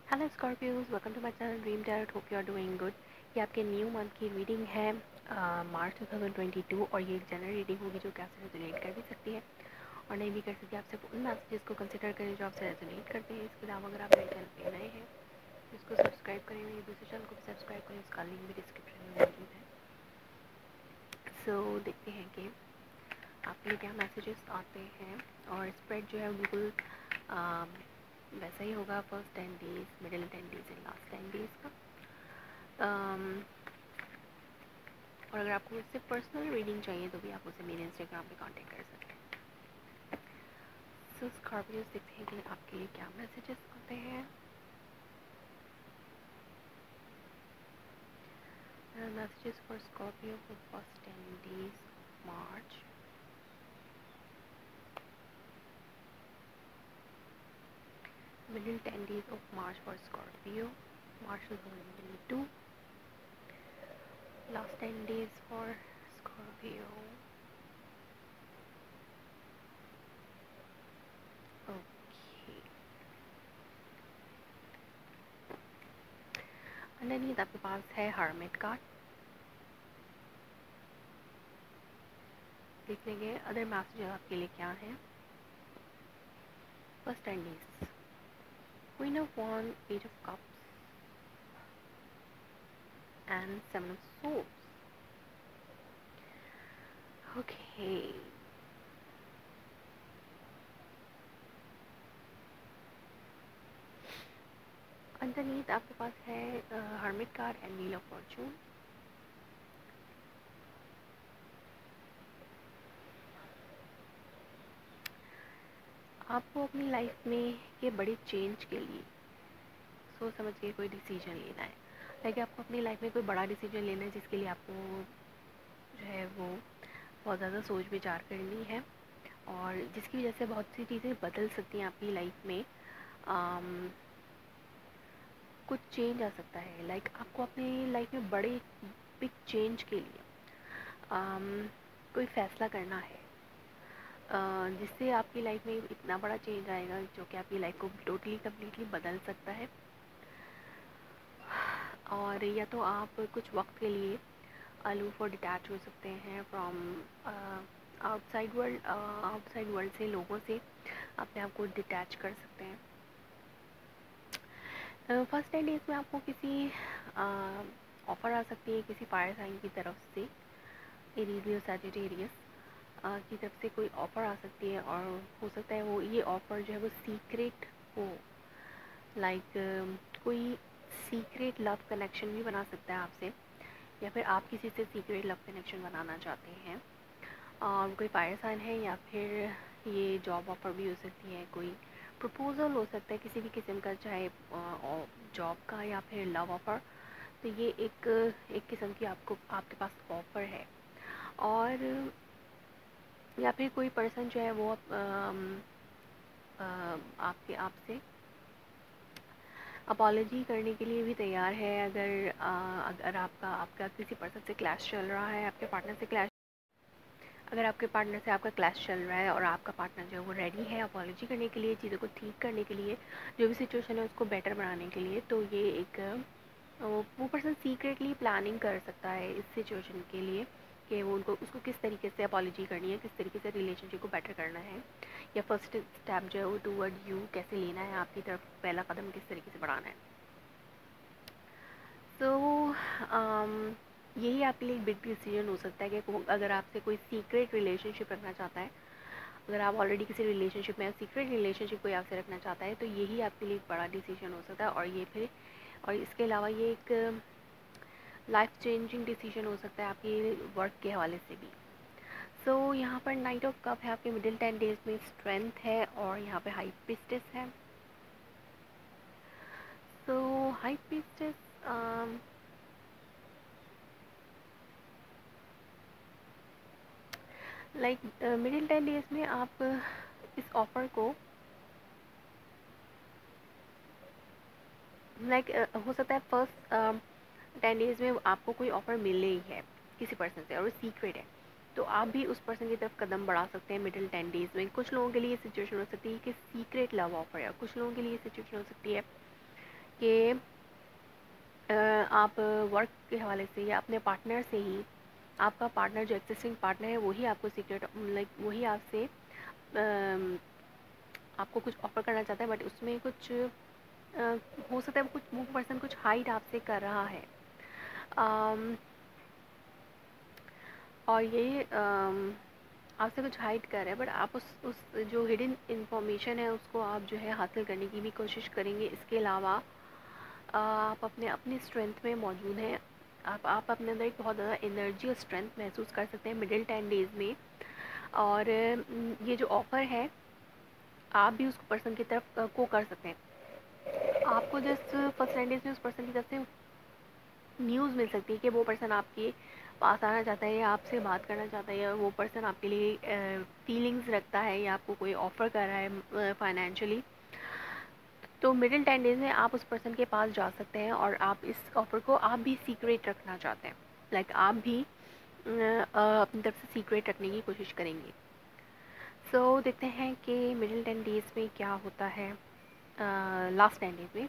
Hello Scorpios, welcome to my channel Dream Tarot. Hope you are doing good. ये आपके new month की reading है मार्च 2022 और ये एक जनरल रीडिंग होगी जो कि आपसे रेजोनेट कर भी सकती है और नहीं भी कर सकती। आप सिर्फ उन मैसेजेस को कंसिडर करें जो आपसे रेजोनेट करते हैं। इसके अलावा अगर आप मेरे चैनल पे नए हैं तो इसको सब्सक्राइब करें, मेरे दूसरे चैनल को भी सब्सक्राइब करें, उसका लिंक भी डिस्क्रिप्शन में मौजूद है। सो देखते हैं कि आपके लिए क्या मैसेजेस आते हैं। और स्प्रेड जो है बिल्कुल वैसा ही होगा, first 10 days, middle 10 days and last 10 days का। और अगर आपको इससे पर्सनल रीडिंग चाहिए तो भी आप मुझसे मेरे इंस्टाग्राम पे कांटेक्ट कर सकते हैं। सो स्कॉर्पियोज देखते हैं कि आपके लिए क्या मैसेजेस आते हैं। Messages for Scorpio for first 10 days March. Middle 10 days of March for Scorpio March 2022। Last 10 days for Scorpio. Okay, underneath आपके पास है हर्मिट कार्ड। देख लेंगे अदर मैसेजेस आपके लिए क्या हैं। First 10 days, queen of wand, page of cups and Seven of Swords. Okay. Underneath आपके पास है hermit card and wheel of fortune. आपको अपनी लाइफ में के बड़े चेंज के लिए सोच समझ के कोई डिसीजन लेना है। लाइक आपको अपनी लाइफ में कोई बड़ा डिसीजन लेना है जिसके लिए आपको जो है वो बहुत ज़्यादा सोच विचार करनी है और जिसकी वजह से बहुत सी चीज़ें बदल सकती हैं आपकी लाइफ में। कुछ चेंज आ सकता है। लाइक आपको अपनी लाइफ में बड़े बिग चेंज के लिए कोई फ़ैसला करना है जिससे आपकी लाइफ में इतना बड़ा चेंज आएगा जो कि आपकी लाइफ को टोटली कम्प्लीटली बदल सकता है। और या तो आप कुछ वक्त के लिए अलूफ और डिटैच हो सकते हैं फ्रॉम आउटसाइड वर्ल्ड से, लोगों से अपने आप को डिटैच कर सकते हैं। फर्स्ट 10 डेज में आपको किसी ऑफ़र आ सकती है किसी फायर साइन की तरफ से, एरीज और सैजिटेरियस की तरफ से कोई ऑफ़र आ सकती है और हो सकता है वो ये ऑफ़र जो है वो सीक्रेट हो। लाइक कोई सीक्रेट लव कनेक्शन भी बना सकता है आपसे या फिर आप किसी से सीक्रेट लव कनेक्शन बनाना चाहते हैं। कोई फायर साइन है या फिर ये जॉब ऑफ़र भी हो सकती है, कोई प्रपोज़ल हो सकता है किसी भी किस्म का, चाहे जॉब का या फिर लव ऑफ़र। तो ये एक किस्म की आपको आपके पास ऑफ़र है। और या फिर कोई पर्सन जो है वो आपसे अपॉलजी करने के लिए भी तैयार है। अगर आपका किसी पर्सन से क्लैश चल रहा है, आपके पार्टनर से क्लैश, अगर आपके पार्टनर से आपका क्लैश चल रहा है और आपका पार्टनर जो है वो रेडी है अपॉलजी करने के लिए, चीज़ों को ठीक करने के लिए, जो भी सिचुएशन है उसको बेटर बनाने के लिए, तो ये एक वो पर्सन सीक्रेटली प्लानिंग कर सकता है इस सिचुएशन के लिए कि वो उसको किस तरीके से अपॉलजी करनी है, किस तरीके से रिलेशनशिप को बेटर करना है, या फर्स्ट स्टेप जो है वो टूवर्ड यू कैसे लेना है, आपकी तरफ पहला कदम किस तरीके से बढ़ाना है। तो यही आपके लिए एक बिग डिसीजन हो सकता है कि अगर आपसे कोई सीक्रेट रिलेशनशिप रखना चाहता है, अगर आप ऑलरेडी किसी रिलेशनशिप में, सीक्रेट रिलेशनशिप कोई आपसे रखना चाहता है, तो यही आपके लिए एक बड़ा डिसीजन हो सकता है। और इसके अलावा ये एक लाइफ चेंजिंग डिसीजन हो सकता है आपके वर्क के हवाले से भी। सो यहाँ पर नाइट ऑफ कप है, आपके मिडिल 10 डेज में स्ट्रेंथ है और यहाँ पे हाई प्रीस्टेस है। So high priestess like middle 10 days में आप इस ऑफ़र को लाइक हो सकता है फर्स्ट 10 डेज में आपको कोई ऑफ़र मिले ही है किसी पर्सन से और वो सीक्रेट है, तो आप भी उस पर्सन की तरफ कदम बढ़ा सकते हैं मिडिल 10 डेज में। कुछ लोगों के लिए सिचुएशन हो सकती है कि सीक्रेट लव ऑफ़र है, कुछ लोगों के लिए सिचुएशन हो सकती है कि आप वर्क के हवाले से या अपने पार्टनर से ही, आपका पार्टनर जो एग्जिस्टिंग पार्टनर है वही आपको सीक्रेट लाइक वही आपसे आपको कुछ ऑफ़र करना चाहता है, बट उसमें कुछ हो सकता है वो पर्सन कुछ हाइड आपसे कर रहा है। और ये आपसे कुछ हाइड कर रहा है, बट आप उस जो हिडन इंफॉर्मेशन है उसको आप जो है हासिल करने की भी कोशिश करेंगे। इसके अलावा आप अपनी स्ट्रेंथ में मौजूद हैं। आप अपने अंदर एक बहुत ज़्यादा एनर्जी और स्ट्रेंथ महसूस कर सकते हैं मिडिल 10 डेज़ में। और ये जो ऑफ़र है आप भी उस पर्सन की तरफ को कर सकते हैं। आपको जस्ट फर्स्ट 10 डेज़ में उस पर्सन की तरफ से न्यूज़ मिल सकती है कि वो पर्सन आपके पास आना चाहता है या आपसे बात करना चाहता है, या वो पर्सन आपके लिए फीलिंग्स रखता है या आपको कोई ऑफ़र कर रहा है फाइनेंशियली। तो मिडिल 10 डेज़ में आप उस पर्सन के पास जा सकते हैं और आप इस ऑफ़र को आप भी सीक्रेट रखना चाहते हैं। लाइक आप भी अपनी तरफ से सीक्रेट रखने की कोशिश करेंगे। सो देखते हैं कि मिडिल 10 डेज़ में क्या होता है। लास्ट 10 डेज़ में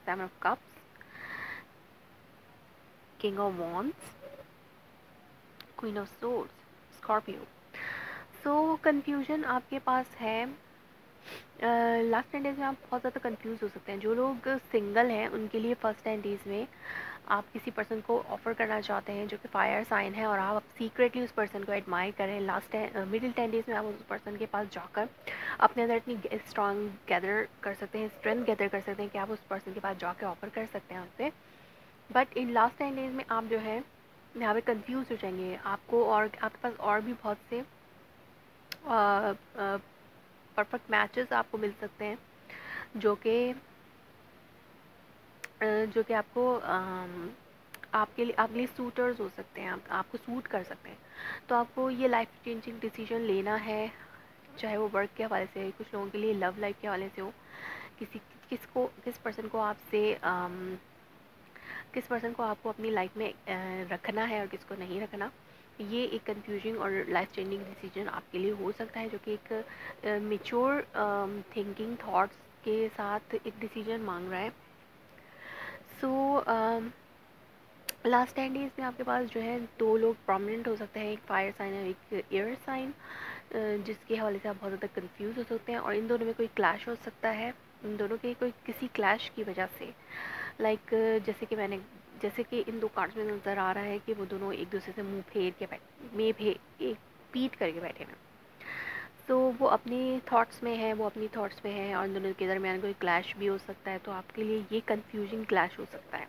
7 of cups, king of wands, queen of swords, Scorpio. So confusion आपके पास है। लास्ट 10 डेज़ में आप बहुत ज़्यादा कंफ्यूज हो सकते हैं। जो लोग सिंगल हैं उनके लिए फर्स्ट 10 डेज़ में आप किसी पर्सन को ऑफ़र करना चाहते हैं जो कि फायर साइन है, और आप सीक्रेटली उस पर्सन को एडमायर करें। मिडिल 10 डेज़ में आप उस पर्सन के पास जाकर अपने अंदर इतनी स्ट्रॉन्ग गैदर कर सकते हैं, स्ट्रेंथ गैदर कर सकते हैं कि आप उस पर्सन के पास जाकर ऑफ़र कर सकते हैं उनसे। बट इन लास्ट 10 डेज़ में आप जो है यहाँ पे कंफ्यूज हो जाएंगे। आपको और आपके पास और भी बहुत से परफेक्ट मैचेस आपको मिल सकते हैं जो कि आपको आपके लिए सूटर्स हो सकते हैं, आपको सूट कर सकते हैं। तो आपको ये लाइफ चेंजिंग डिसीजन लेना है, चाहे वो वर्क के हवाले से, कुछ लोगों के लिए लव लाइफ के हवाले से हो। किस पर्सन को किस पर्सन को आपको अपनी लाइफ में रखना है और किसको नहीं रखना। ये एक कंफ्यूजिंग और लाइफ चेंजिंग डिसीजन आपके लिए हो सकता है जो कि एक मेच्योर थिंकिंग थॉट्स के साथ एक डिसीजन मांग रहा है। सो लास्ट 10 डेज़ में आपके पास जो है 2 लोग प्रोमिनेंट हो सकते हैं, एक फायर साइन और एक एयर साइन, जिसके हवाले से आप बहुत ज़्यादा कंफ्यूज हो सकते हैं और इन दोनों में कोई क्लैश हो सकता है। इन दोनों के कोई किसी क्लैश की वजह से, लाइक जैसे कि इन 2 कार्ड्स में नज़र आ रहा है कि वो दोनों एक दूसरे से एक पीट करके बैठे हैं। तो वो अपनी थॉट्स में है, और इन दोनों के दरमियान कोई क्लैश भी हो सकता है। तो आपके लिए ये कंफ्यूजिंग क्लैश हो सकता है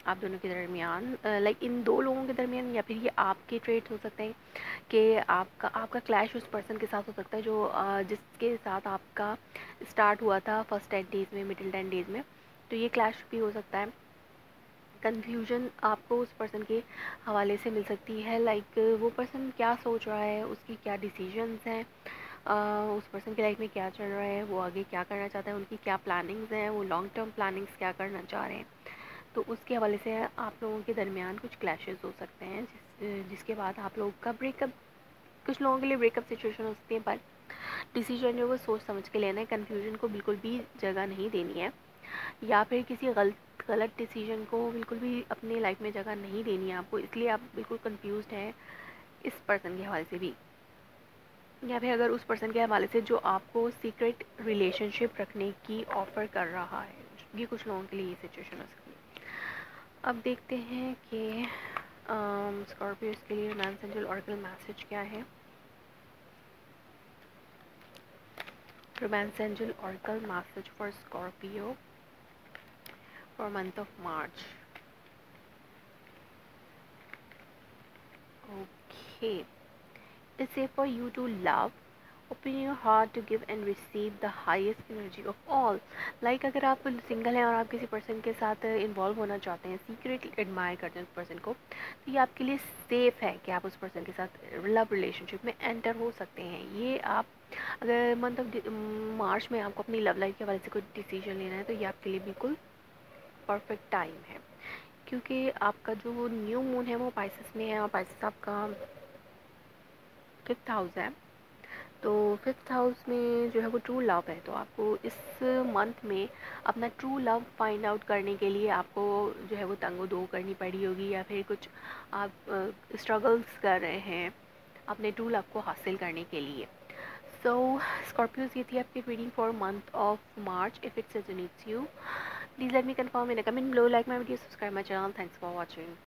आप दोनों के दरमियान, लाइक इन 2 लोगों के दरमियान, या फिर ये आपके ट्रेड्स हो सकते हैं कि आपका क्लैश उस पर्सन के साथ हो सकता है जो जिसके साथ आपका स्टार्ट हुआ था फर्स्ट 10 डेज़ में, मिडिल 10 डेज़ में। तो ये क्लैश भी हो सकता है। कन्फ्यूजन आपको उस पर्सन के हवाले से मिल सकती है, लाइक वो पर्सन क्या सोच रहा है, उसकी क्या डिसीजंस हैं, उस पर्सन की लाइफ में क्या चल रहा है, वो आगे क्या करना चाहता है, उनकी क्या प्लानिंग्स हैं, वो लॉन्ग टर्म प्लानिंग्स क्या करना चाह रहे हैं। तो उसके हवाले से आप लोगों के दरमियान कुछ क्लैशेस हो सकते हैं, जिसके बाद आप लोगों का ब्रेकअप, कुछ लोगों के लिए ब्रेकअप सिचुएशन हो सकती है। पर डिसीजन जो वो सोच समझ के लेना है, कन्फ्यूजन को बिल्कुल भी जगह नहीं देनी है, या फिर किसी गलत डिसीजन को बिल्कुल भी अपनी लाइफ में जगह नहीं देनी है आपको, इसलिए आप बिल्कुल कंफ्यूज्ड हैं इस पर्सन के हवाले से भी, या फिर अगर उस पर्सन के हवाले से जो आपको सीक्रेट रिलेशनशिप रखने की ऑफ़र कर रहा है। ये कुछ लोगों के लिए ये सिचुएशन हो सकती है। अब देखते हैं कि स्कॉर्पियोस के लिए रोमांस एंजल ऑरेकल मैसेज क्या है। Romance angel oracle message for Scorpio for month of March. Okay, it's safe for you to love, open your heart to give and receive the highest energy of all. Like अगर आप single हैं और आप किसी person के साथ involve होना चाहते हैं, सीक्रेटली एडमायर करते हैं उस पर्सन को, तो ये आपके लिए सेफ है कि आप उस पर्सन के साथ लव रिलेशनशिप में एंटर हो सकते हैं। ये आप अगर मंथ ऑफ मार्च में आपको अपनी लव लाइफ के बारे से कोई डिसीजन लेना है तो ये आपके लिए बिल्कुल परफेक्ट टाइम है, क्योंकि आपका जो न्यू मून है वो पाइसेस में है और पाइसेस आपका 5th हाउस है। तो 5th हाउस में जो है वो ट्रू लव है, तो आपको इस मंथ में अपना ट्रू लव फाइंड आउट करने के लिए आपको जो है वो तंगो दो करनी पड़ी होगी, या फिर कुछ आप स्ट्रगल्स कर रहे हैं अपने ट्रू लव को हासिल करने के लिए। सो स्कॉर्पियोज, ये थी आपकी reading for month of March. If it's resonates you, please let me confirm in a comment below, like my video, subscribe my channel. Thanks for watching.